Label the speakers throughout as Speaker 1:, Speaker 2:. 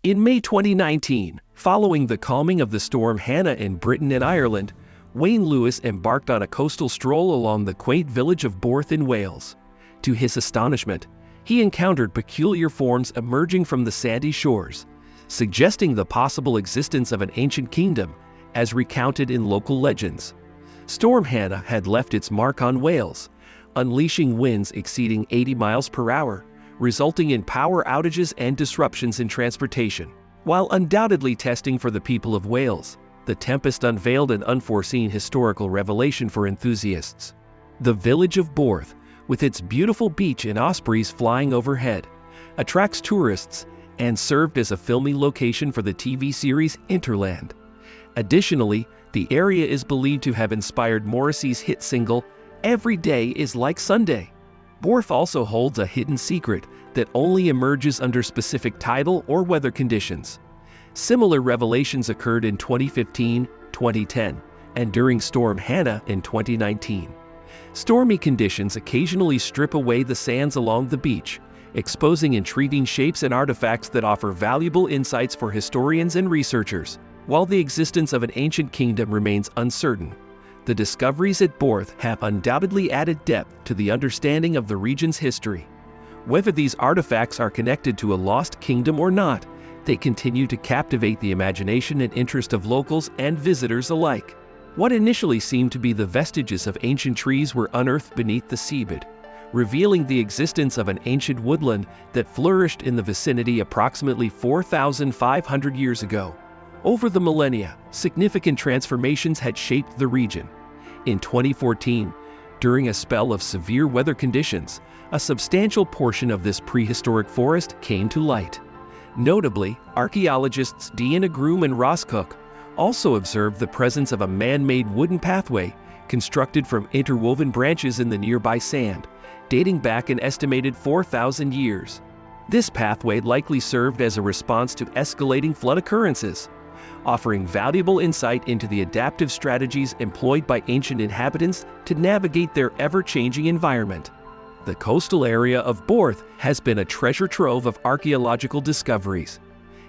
Speaker 1: In May 2019, following the calming of the storm Hannah in Britain and Ireland, Wayne Lewis embarked on a coastal stroll along the quaint village of Borth in Wales. To his astonishment, he encountered peculiar forms emerging from the sandy shores, suggesting the possible existence of an ancient kingdom, as recounted in local legends. Storm Hannah had left its mark on Wales, unleashing winds exceeding 80 miles per hour, resulting in power outages and disruptions in transportation. While undoubtedly testing for the people of Wales, the tempest unveiled an unforeseen historical revelation for enthusiasts. The village of Borth, with its beautiful beach and ospreys flying overhead, attracts tourists and served as a filming location for the TV series Interland. Additionally, the area is believed to have inspired Morrissey's hit single, "Every Day is Like Sunday." Borth also holds a hidden secret that only emerges under specific tidal or weather conditions. Similar revelations occurred in 2015, 2010, and during Storm Hannah in 2019. Stormy conditions occasionally strip away the sands along the beach, exposing intriguing shapes and artifacts that offer valuable insights for historians and researchers. While the existence of an ancient kingdom remains uncertain, the discoveries at Borth have undoubtedly added depth to the understanding of the region's history. Whether these artifacts are connected to a lost kingdom or not, they continue to captivate the imagination and interest of locals and visitors alike. What initially seemed to be the vestiges of ancient trees were unearthed beneath the seabed, revealing the existence of an ancient woodland that flourished in the vicinity approximately 4,500 years ago. Over the millennia, significant transformations had shaped the region. In 2014, during a spell of severe weather conditions, a substantial portion of this prehistoric forest came to light. Notably, archaeologists Deanna Groom and Ross Cook also observed the presence of a man-made wooden pathway constructed from interwoven branches in the nearby sand, dating back an estimated 4,000 years. This pathway likely served as a response to escalating flood occurrences, offering valuable insight into the adaptive strategies employed by ancient inhabitants to navigate their ever-changing environment. The coastal area of Borth has been a treasure trove of archaeological discoveries.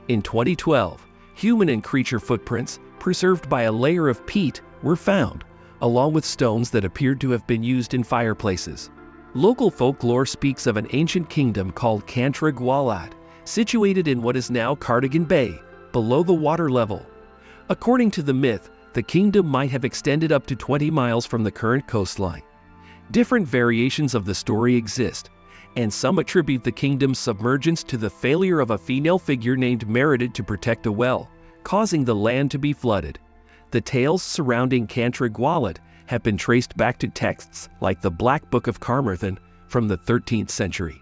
Speaker 1: In 2012, human and creature footprints, preserved by a layer of peat, were found, along with stones that appeared to have been used in fireplaces. Local folklore speaks of an ancient kingdom called Cantra Gwalad, situated in what is now Cardigan Bay, below the water level. According to the myth, the kingdom might have extended up to 20 miles from the current coastline. Different variations of the story exist, and some attribute the kingdom's submergence to the failure of a female figure named Meredith to protect a well, causing the land to be flooded. The tales surrounding Cantra Gwalad have been traced back to texts like the Black Book of Carmarthen from the 13th century.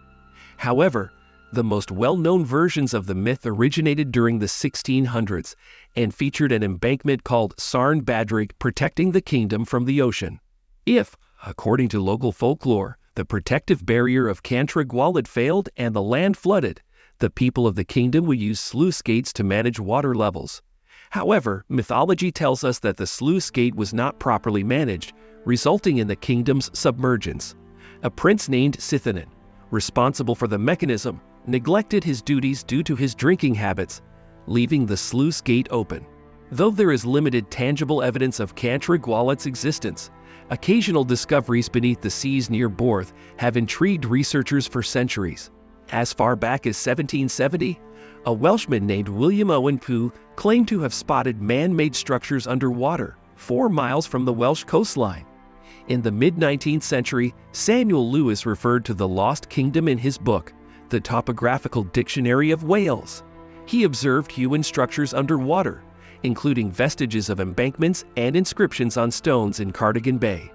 Speaker 1: However, the most well-known versions of the myth originated during the 1600s and featured an embankment called Sarn Badrig protecting the kingdom from the ocean. If, according to local folklore, the protective barrier of Cantra Gwalad failed and the land flooded, the people of the kingdom would use sluice gates to manage water levels. However, mythology tells us that the sluice gate was not properly managed, resulting in the kingdom's submergence. A prince named Sithanan, responsible for the mechanism, neglected his duties due to his drinking habits, leaving the sluice gate open. Though there is limited tangible evidence of Cantra Gwalad's existence, occasional discoveries beneath the seas near Borth have intrigued researchers for centuries. As far back as 1770, a Welshman named William Owen Pugh claimed to have spotted man-made structures underwater, 4 miles from the Welsh coastline. In the mid-19th century, Samuel Lewis referred to the Lost Kingdom in his book, The Topographical Dictionary of Wales. He observed human structures underwater, including vestiges of embankments and inscriptions on stones in Cardigan Bay.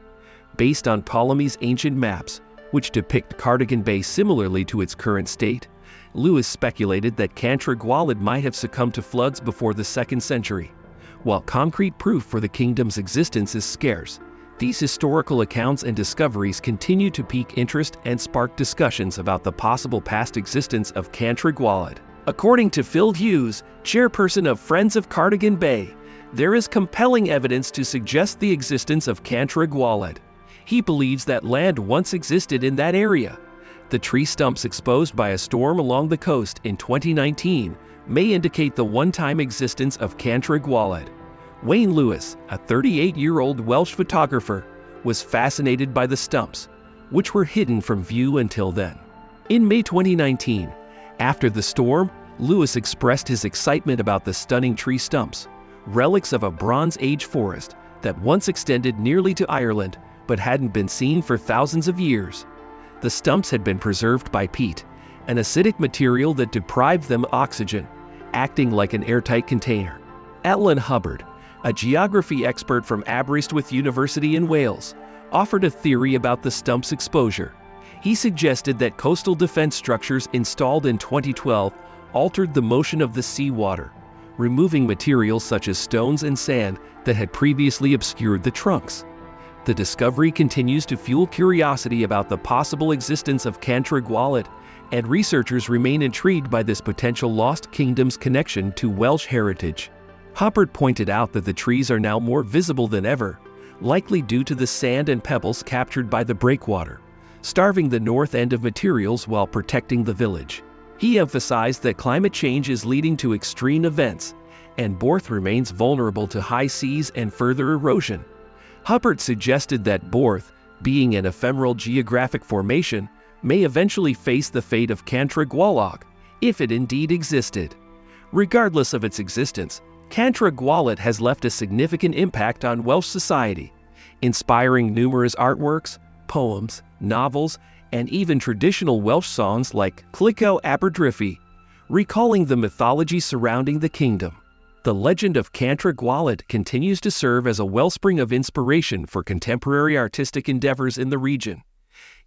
Speaker 1: Based on Ptolemy's ancient maps, which depict Cardigan Bay similarly to its current state, Lewis speculated that Cantra Gwalad might have succumbed to floods before the 2nd century. While concrete proof for the kingdom's existence is scarce, these historical accounts and discoveries continue to pique interest and spark discussions about the possible past existence of Cantra Gwalad. According to Phil Hughes, chairperson of Friends of Cardigan Bay, there is compelling evidence to suggest the existence of Cantra Gwalad. He believes that land once existed in that area. The tree stumps exposed by a storm along the coast in 2019 may indicate the one-time existence of Cantrig Wallet. Wayne Lewis, a 38-year-old Welsh photographer, was fascinated by the stumps, which were hidden from view until then. In May 2019, after the storm, Lewis expressed his excitement about the stunning tree stumps, relics of a Bronze Age forest that once extended nearly to Ireland but hadn't been seen for thousands of years. The stumps had been preserved by peat, an acidic material that deprived them of oxygen, acting like an airtight container. Alan Hubbard, a geography expert from Aberystwyth University in Wales, offered a theory about the stump's exposure. He suggested that coastal defense structures installed in 2012 altered the motion of the seawater, removing materials such as stones and sand that had previously obscured the trunks. The discovery continues to fuel curiosity about the possible existence of Cantrig Wallet, and researchers remain intrigued by this potential lost kingdom's connection to Welsh heritage. Hubbard pointed out that the trees are now more visible than ever, likely due to the sand and pebbles captured by the breakwater, starving the north end of materials while protecting the village. He emphasized that climate change is leading to extreme events, and Borth remains vulnerable to high seas and further erosion. Hubbard suggested that Borth, being an ephemeral geographic formation, may eventually face the fate of Cantrig Wallet, if it indeed existed. Regardless of its existence, Cantrig Wallet has left a significant impact on Welsh society, inspiring numerous artworks, poems, novels, and even traditional Welsh songs like Clico Aberdriffy, recalling the mythology surrounding the kingdom. The legend of Cantrig Wallet continues to serve as a wellspring of inspiration for contemporary artistic endeavors in the region.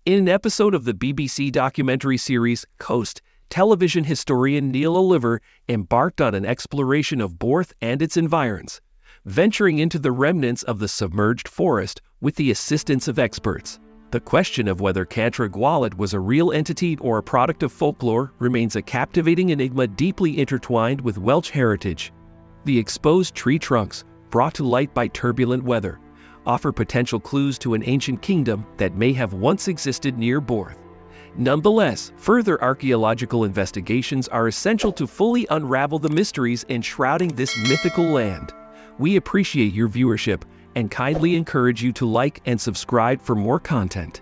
Speaker 1: In an episode of the BBC documentary series Coast, television historian Neil Oliver embarked on an exploration of Borth and its environs, venturing into the remnants of the submerged forest with the assistance of experts. The question of whether Cantrig Wallet was a real entity or a product of folklore remains a captivating enigma deeply intertwined with Welsh heritage. The exposed tree trunks, brought to light by turbulent weather, offer potential clues to an ancient kingdom that may have once existed near Borth. Nonetheless, further archaeological investigations are essential to fully unravel the mysteries enshrouding this mythical land. We appreciate your viewership and kindly encourage you to like and subscribe for more content.